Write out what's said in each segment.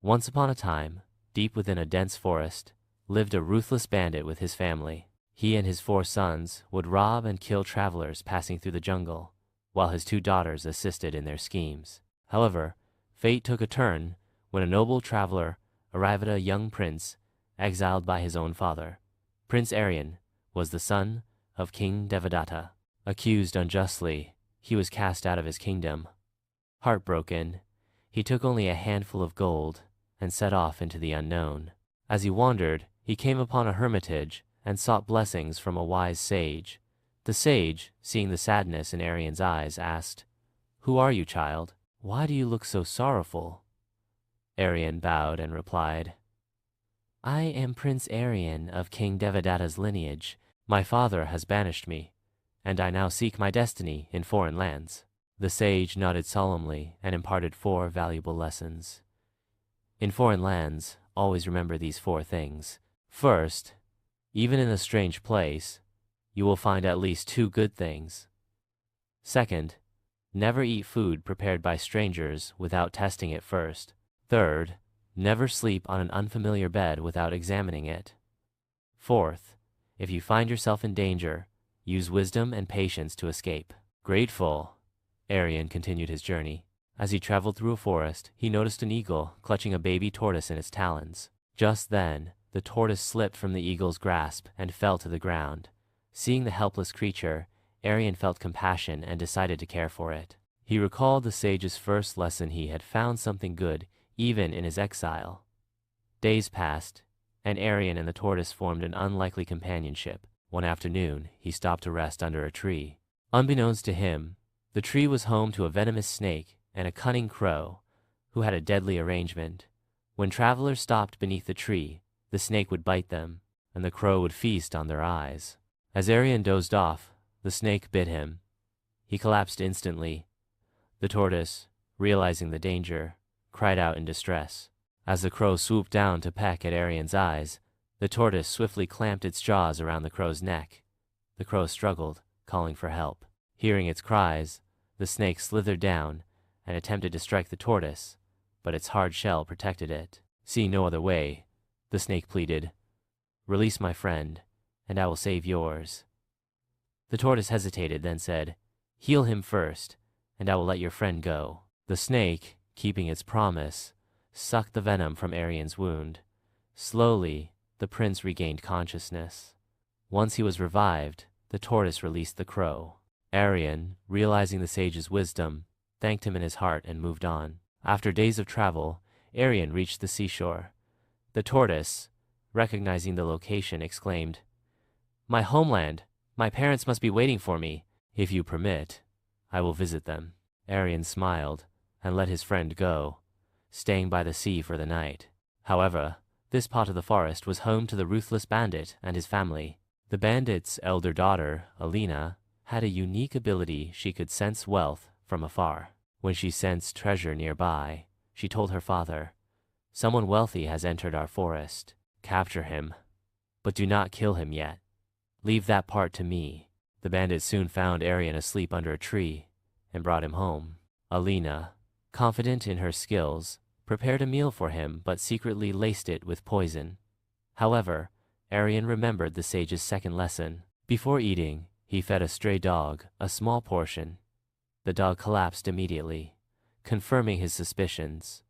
Once upon a time, deep within a dense forest, lived a ruthless bandit with his family. He and his 4 sons would rob and kill travelers passing through the jungle, while his 2 daughters assisted in their schemes. However, fate took a turn when a noble traveler arrived at a young prince exiled by his own father. Prince Aryan was the son of King Devadatta. Accused unjustly, he was cast out of his kingdom. Heartbroken, he took only a handful of gold and set off into the unknown. As he wandered, he came upon a hermitage and sought blessings from a wise sage. The sage, seeing the sadness in Aryan's eyes, asked, "Who are you, child? Why do you look so sorrowful?" Aryan bowed and replied, "I am Prince Aryan of King Devadatta's lineage. My father has banished me, and I now seek my destiny in foreign lands." The sage nodded solemnly and imparted 4 valuable lessons. In foreign lands, always remember these 4 things. First, even in a strange place, you will find at least 2 good things. Second, never eat food prepared by strangers without testing it first. Third, never sleep on an unfamiliar bed without examining it. Fourth, if you find yourself in danger, use wisdom and patience to escape. Grateful, Aryan continued his journey. As he traveled through a forest, he noticed an eagle clutching a baby tortoise in its talons. Just then, the tortoise slipped from the eagle's grasp and fell to the ground. Seeing the helpless creature, Aryan felt compassion and decided to care for it. He recalled the sage's first lesson: he had found something good even in his exile. Days passed, and Aryan and the tortoise formed an unlikely companionship. One afternoon, he stopped to rest under a tree. Unbeknownst to him, the tree was home to a venomous snake and a cunning crow who had a deadly arrangement. When travelers stopped beneath the tree, the snake would bite them, and the crow would feast on their eyes. As Aryan dozed off, the snake bit him. He collapsed instantly. The tortoise, realizing the danger, cried out in distress. As the crow swooped down to peck at Aryan's eyes, the tortoise swiftly clamped its jaws around the crow's neck. The crow struggled, calling for help. Hearing its cries, the snake slithered down and attempted to strike the tortoise, but its hard shell protected it. Seeing no other way, the snake pleaded, "Release my friend, and I will save yours." The tortoise hesitated, then said, "Heal him first, and I will let your friend go." The snake, keeping its promise, sucked the venom from Aryan's wound. Slowly, the prince regained consciousness. Once he was revived, the tortoise released the crow. Aryan, realizing the sage's wisdom, thanked him in his heart and moved on. After days of travel, Aryan reached the seashore. The tortoise, recognizing the location, exclaimed, "My homeland! My parents must be waiting for me. If you permit, I will visit them." Aryan smiled and let his friend go, staying by the sea for the night. However, this part of the forest was home to the ruthless bandit and his family. The bandit's elder daughter, Alina, had a unique ability: she could sense wealth from afar. When she sensed treasure nearby, she told her father, "Someone wealthy has entered our forest. Capture him, but do not kill him yet. Leave that part to me." The bandit soon found Aryan asleep under a tree and brought him home. Alina, confident in her skills, prepared a meal for him but secretly laced it with poison. However, Aryan remembered the sage's second lesson. Before eating, he fed a stray dog a small portion. The dog collapsed immediately, confirming his suspicions.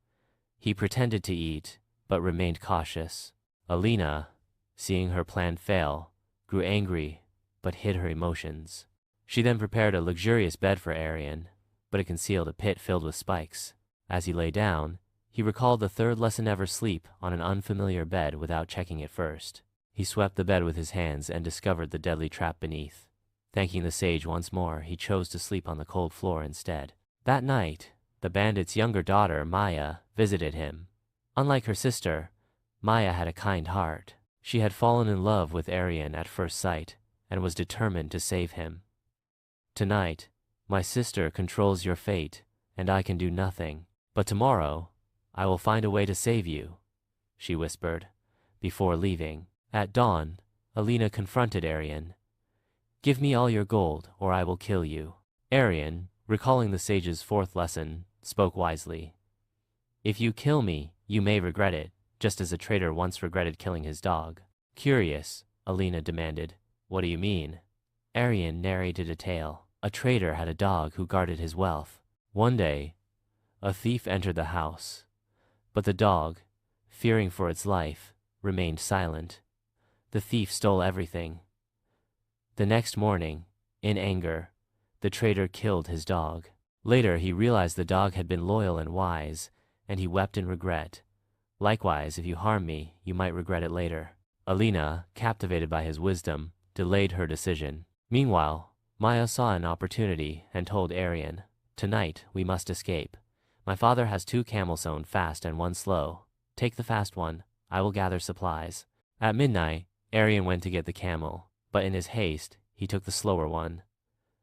He pretended to eat, but remained cautious. Alina, seeing her plan fail, grew angry, but hid her emotions. She then prepared a luxurious bed for Aryan, but it concealed a pit filled with spikes. As he lay down, he recalled the third lesson: never sleep on an unfamiliar bed without checking it first. He swept the bed with his hands and discovered the deadly trap beneath. Thanking the sage once more, he chose to sleep on the cold floor instead. That night, the bandit's younger daughter, Maya, visited him. Unlike her sister, Maya had a kind heart. She had fallen in love with Aryan at first sight and was determined to save him. "Tonight, my sister controls your fate, and I can do nothing. But tomorrow, I will find a way to save you," she whispered, before leaving. At dawn, Alina confronted Aryan. "Give me all your gold, or I will kill you." Aryan, recalling the sage's fourth lesson, spoke wisely. "If you kill me, You may regret it, just as a traitor once regretted killing his dog. Curious, Alina demanded. What do you mean? Arian narrated a tale. A traitor had a dog who guarded his wealth. One day, a thief entered the house, but the dog, fearing for its life, remained silent. The thief stole everything. The next morning, in anger, the traitor killed his dog. Later, he realized the dog had been loyal and wise, and he wept in regret. Likewise, if you harm me, you might regret it later. Alina, captivated by his wisdom, delayed her decision. Meanwhile, Maya saw an opportunity and told Arian, "Tonight, we must escape. My father has 2 camels sewn fast and 1 slow. Take the fast one. I will gather supplies." At midnight, Arian went to get the camel, but in his haste, he took the slower one.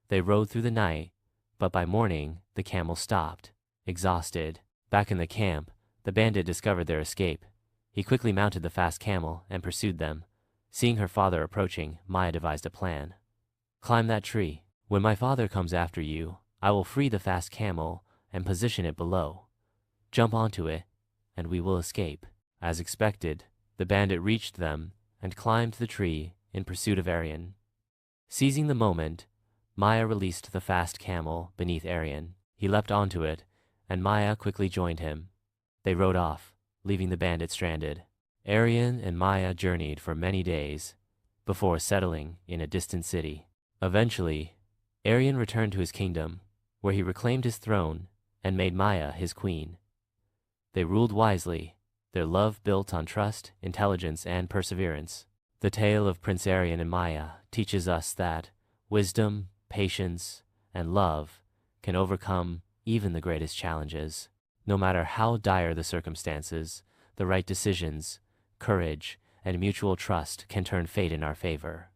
They rode through the night, but by morning, the camel stopped, exhausted. Back in the camp, the bandit discovered their escape. He quickly mounted the fast camel and pursued them. Seeing her father approaching, Maya devised a plan. "Climb that tree. When my father comes after you, I will free the fast camel and position it below. Jump onto it, and we will escape." As expected, the bandit reached them and climbed the tree in pursuit of Arian. Seizing the moment, Maya released the fast camel beneath Arian. He leapt onto it, and Maya quickly joined him. They rode off, leaving the bandit stranded. Arian and Maya journeyed for many days before settling in a distant city. Eventually, Arian returned to his kingdom, where he reclaimed his throne and made Maya his queen. They ruled wisely, their love built on trust, intelligence, and perseverance. The tale of Prince Arian and Maya teaches us that wisdom, patience, and love can overcome even the greatest challenges. No matter how dire the circumstances, the right decisions, courage, and mutual trust can turn fate in our favor.